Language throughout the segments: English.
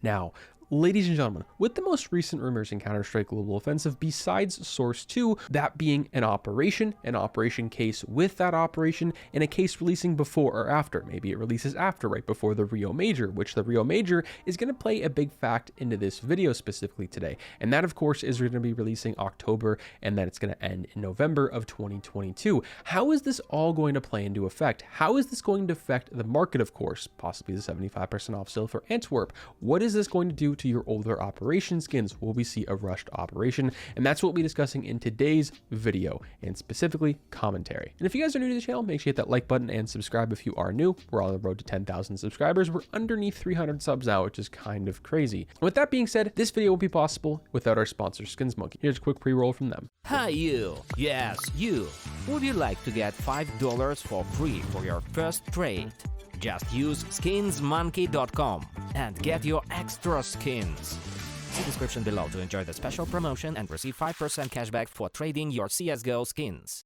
Now, ladies and gentlemen, with the most recent rumors in Counter-Strike Global Offensive, besides Source 2, that being an operation case with that operation, and a case releasing before or after. Maybe it releases after, right before the Rio Major, which the Rio Major is going to play a big fact into this video specifically today. And that, of course, is going to be releasing October, and then it's going to end in November of 2022. How is this all going to play into effect? How is this going to affect the market, of course? Possibly the 75% off sale for Antwerp. What is this going to do to your older operation skins? Will we see a rushed operation? And that's what we'll be discussing in today's video, and specifically commentary. And if you guys are new to the channel, make sure you hit that like button and subscribe if you are new. We're on the road to 10,000 subscribers. We're underneath 300 subs now, which is kind of crazy. And with that being said, this video won't be possible without our sponsor, Skins Monkey. Here's a quick pre-roll from them. Hi you! Yes, you! Would you like to get $5 for free for your first trade? Just use skinsmonkey.com and get your extra skins. See description below to enjoy the special promotion and receive 5% cashback for trading your CSGO skins.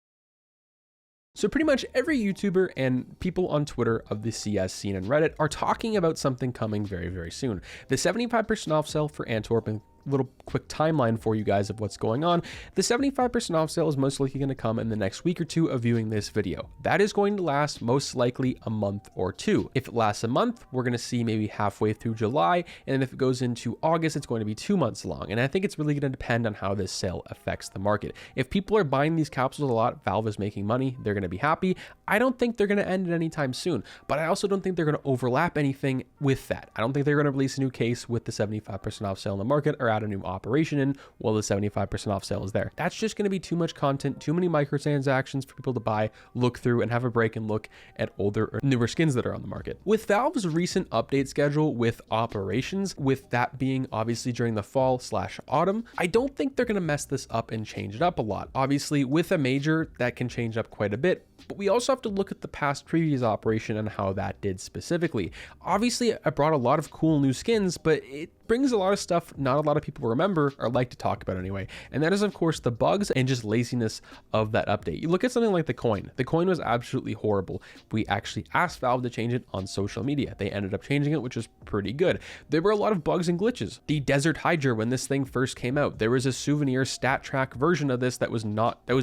So pretty much every YouTuber and people on Twitter of the CS scene and Reddit are talking about something coming very, very soon. The 75% off sale for Antwerp, and little quick timeline for you guys of what's going on. The 75% off sale is most likely going to come in the next week or two of viewing this video. That is going to last most likely a month or two. If it lasts a month, we're going to see maybe halfway through July, and then if it goes into August, it's going to be 2 months long. And I think it's really going to depend on how this sale affects the market. If people are buying these capsules a lot, Valve is making money, they're going to be happy. I don't think they're going to end it anytime soon, but I also don't think they're going to overlap anything with that. I don't think they're going to release a new case with the 75% off sale in the market, or add a new operation in while the 75% off sale is there. That's just going to be too much content, too many microtransactions for people to buy, look through, and have a break and look at older or newer skins that are on the market. With Valve's recent update schedule with operations, with that being obviously during the fall/autumn, I don't think they're going to mess this up and change it up a lot. Obviously, with a major, that can change up quite a bit, but we also have to look at the past previous operation and how that did specifically. Obviously, I brought a lot of cool new skins, but it brings a lot of stuff not a lot of people remember or like to talk about anyway, and that is of course the bugs and just laziness of that update. You look at something like the coin. The coin was absolutely horrible. We actually asked Valve to change it on social media. They ended up changing it, which was pretty good. There were a lot of bugs and glitches. The Desert Hydra, when this thing first came out, there was a souvenir stat track version of this that was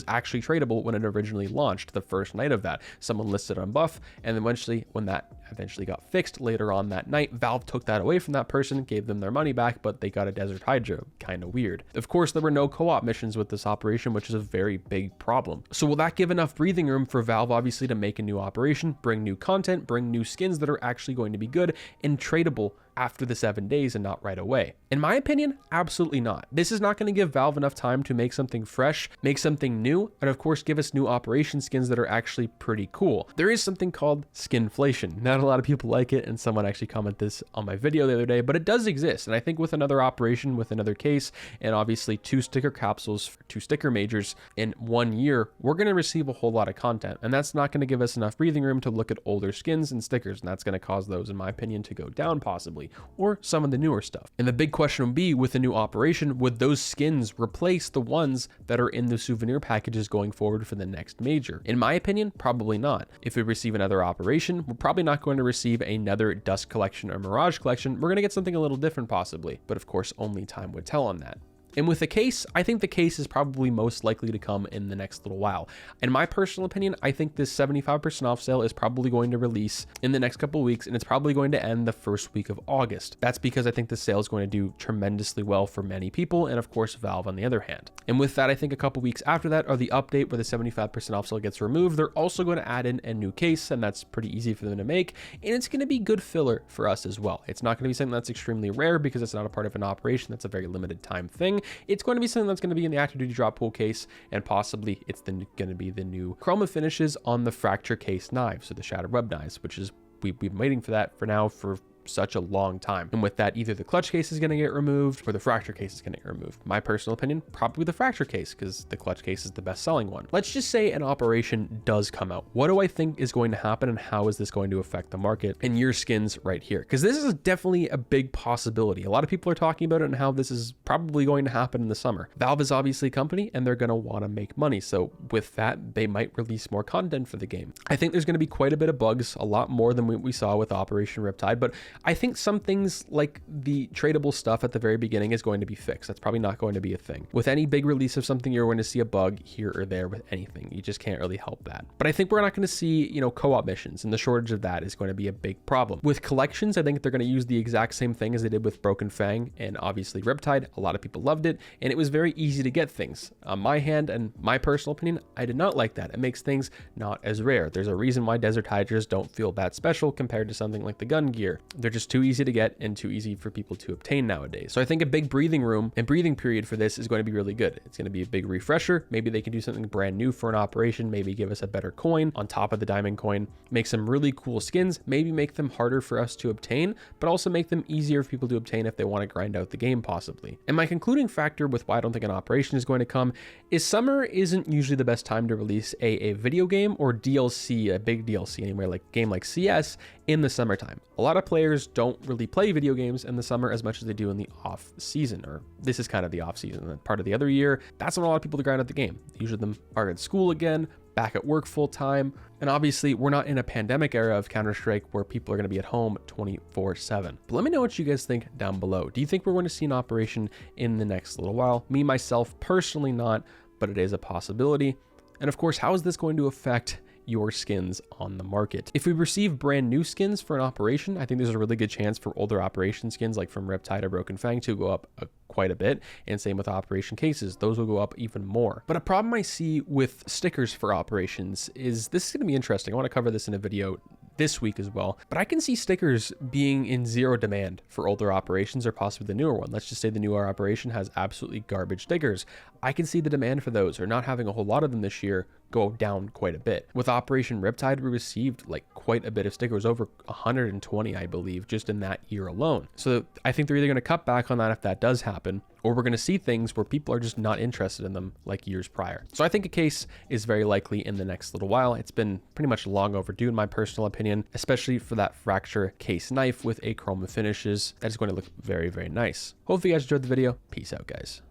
actually tradable when it originally launched the first night of that. Someone listed on buff, and eventually when that eventually got fixed later on that night, Valve took that away from that person, gave them their money back, but they got a Desert Hydra. Kind of weird. Of course, there were no co-op missions with this operation, which is a very big problem. So will that give enough breathing room for Valve obviously to make a new operation, bring new content, bring new skins that are actually going to be good and tradable after the 7 days and not right away? In my opinion, absolutely not. This is not going to give Valve enough time to make something fresh, make something new, and of course give us new operation skins that are actually pretty cool. There is something called skinflation. Not a lot of people like it, and someone actually commented this on my video the other day, but it does exist. And I think with another operation, with another case, and obviously 2 sticker capsules for 2 sticker majors in 1 year, we're going to receive a whole lot of content, and that's not going to give us enough breathing room to look at older skins and stickers, and that's going to cause those, in my opinion, to go down possibly, or some of the newer stuff. And the big question would be, with a new operation, would those skins replace the ones that are in the souvenir packages going forward for the next major? In my opinion, probably not. If we receive another operation, we're probably not going to receive another Dust Collection or Mirage Collection. We're going to get something a little different possibly, but of course only time would tell on that. And with the case, I think the case is probably most likely to come in the next little while. In my personal opinion, I think this 75% off sale is probably going to release in the next couple of weeks, and it's probably going to end the first week of August. That's because I think the sale is going to do tremendously well for many people, and of course Valve on the other hand. And with that, I think a couple weeks after that are the update where the 75% off sale gets removed. They're also going to add in a new case, and that's pretty easy for them to make, and it's going to be good filler for us as well. It's not going to be something that's extremely rare because it's not a part of an operation. That's a very limited time thing. It's going to be something that's going to be in the active duty drop pool case, and possibly it's going to be the new chroma finishes on the fracture case knives, or the shattered web knives, which is we've been waiting for that for now for such a long time. And with that, either the clutch case is going to get removed or the fracture case is going to get removed. My personal opinion, probably the fracture case, because the clutch case is the best selling one. Let's just say an operation does come out. What do I think is going to happen, and how is this going to affect the market and your skins right here? Because this is definitely a big possibility. A lot of people are talking about it and how this is probably going to happen in the summer. Valve is obviously a company and they're going to want to make money. So with that, they might release more content for the game. I think there's going to be quite a bit of bugs, a lot more than we saw with Operation Riptide, but I think some things like the tradable stuff at the very beginning is going to be fixed. That's probably not going to be a thing. With any big release of something, you're going to see a bug here or there with anything. You just can't really help that. But I think we're not going to see, you know, co-op missions, and the shortage of that is going to be a big problem. With collections, I think they're going to use the exact same thing as they did with Broken Fang and obviously Riptide. A lot of people loved it, and it was very easy to get things. On my hand and my personal opinion, I did not like that. It makes things not as rare. There's a reason why Desert Hydras don't feel that special compared to something like the gun gear. They're just too easy to get and too easy for people to obtain nowadays. So I think a big breathing room and breathing period for this is going to be really good. It's going to be a big refresher. Maybe they can do something brand new for an operation, maybe give us a better coin on top of the diamond coin, make some really cool skins, maybe make them harder for us to obtain, but also make them easier for people to obtain if they want to grind out the game possibly. And my concluding factor with why I don't think an operation is going to come is summer isn't usually the best time to release a video game or DLC, a big DLC anywhere, like game like CS in the summertime. A lot of players don't really play video games in the summer as much as they do in the off season, or this is kind of the off season. And part of the other year, that's when a lot of people grind out the game. Usually them are at school again, back at work full time. And obviously we're not in a pandemic era of Counter-Strike where people are going to be at home 24/7. But let me know what you guys think down below. Do you think we're going to see an operation in the next little while? Me, myself, personally not, but it is a possibility. And of course, how is this going to affect your skins on the market? If we receive brand new skins for an operation, I think there's a really good chance for older operation skins like from Riptide or Broken Fang to go up quite a bit, and same with operation cases. Those will go up even more. But a problem I see with stickers for operations is, this is going to be interesting. I want to cover this in a video this week as well, but I can see stickers being in zero demand for older operations or possibly the newer one. Let's just say the newer operation has absolutely garbage stickers. I can see the demand for those, or not having a whole lot of them this year, go down quite a bit. With Operation Riptide, we received like quite a bit of stickers, over 120, I believe, just in that year alone. So I think they're either going to cut back on that if that does happen, or we're going to see things where people are just not interested in them like years prior. So I think a case is very likely in the next little while. It's been pretty much long overdue in my personal opinion, especially for that fracture case knife with achroma finishes. That is going to look very, very nice. Hopefully you guys enjoyed the video. Peace out, guys.